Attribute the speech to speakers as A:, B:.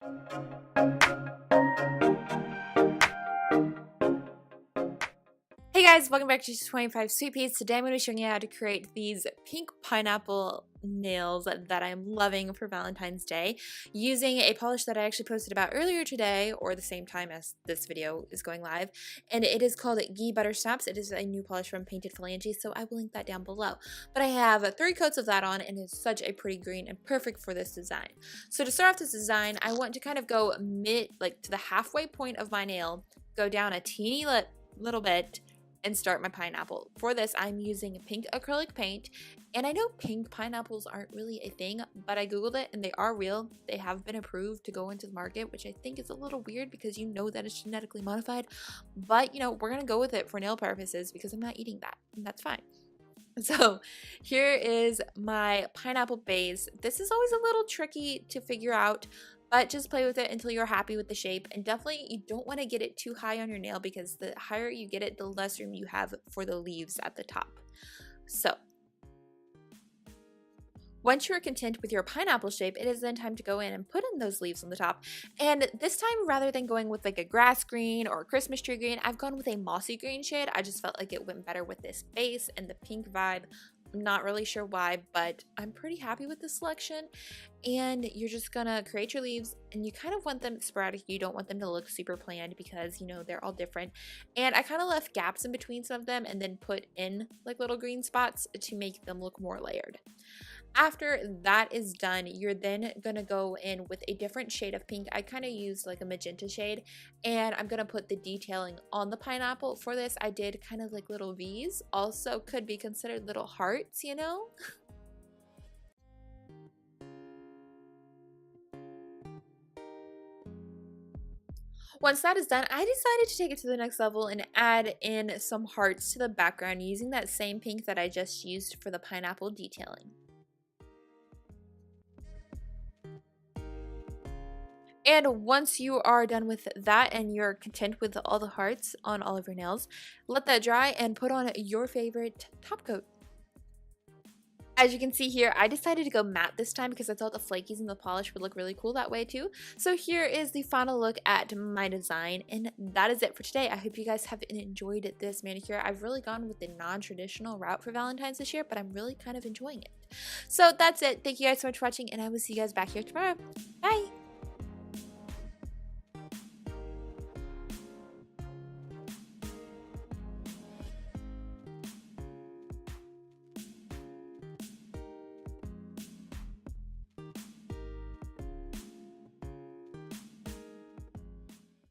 A: Hey guys, welcome back to 25 Sweetpeas. Today I'm going to be showing you how to create these pink pineapple nails that I'm loving for Valentine's Day using a polish that I actually posted about earlier today, or the same time as this video is going live, and it is called Ghee Buttersnaps. It is a new polish from Painted Phalanges, so I will link that down below. But I have 3 coats of that on, and it's such a pretty green and perfect for this design. So to start off this design, I want to kind of go to the halfway point of my nail, go down a teeny little bit, and start my pineapple. For this, I'm using pink acrylic paint, and I know pink pineapples aren't really a thing, but I googled it and they are real. They have been approved to go into the market, which I think is a little weird because you know that it's genetically modified, but you know, we're gonna go with it for nail purposes because I'm not eating that, and that's fine. So here is my pineapple base. This is always a little tricky to figure out, but just play with it until you're happy with the shape. And definitely you don't want to get it too high on your nail because the higher you get it, the less room you have for the leaves at the top. So once you're content with your pineapple shape, it is then time to go in and put in those leaves on the top. And this time, rather than going with like a grass green or a Christmas tree green, I've gone with a mossy green shade. I just felt like it went better with this base and the pink vibe. I'm not really sure why, but I'm pretty happy with this selection. And you're just gonna create your leaves, and you kind of want them sporadic. You don't want them to look super planned because, you know, they're all different. And I kind of left gaps in between some of them and then put in like little green spots to make them look more layered. After that is done, you're then going to go in with a different shade of pink. I kind of used like a magenta shade, and I'm going to put the detailing on the pineapple. For this, I did kind of like little V's. Also could be considered little hearts, you know? Once that is done, I decided to take it to the next level and add in some hearts to the background using that same pink that I just used for the pineapple detailing. And once you are done with that and you're content with all the hearts on all of your nails, let that dry and put on your favorite top coat. As you can see here, I decided to go matte this time because I thought the flakies in the polish would look really cool that way too. So here is the final look at my design, and that is it for today. I hope you guys have enjoyed this manicure. I've really gone with the non-traditional route for Valentine's this year, but I'm really kind of enjoying it. So that's it. Thank you guys so much for watching, and I will see you guys back here tomorrow. Bye!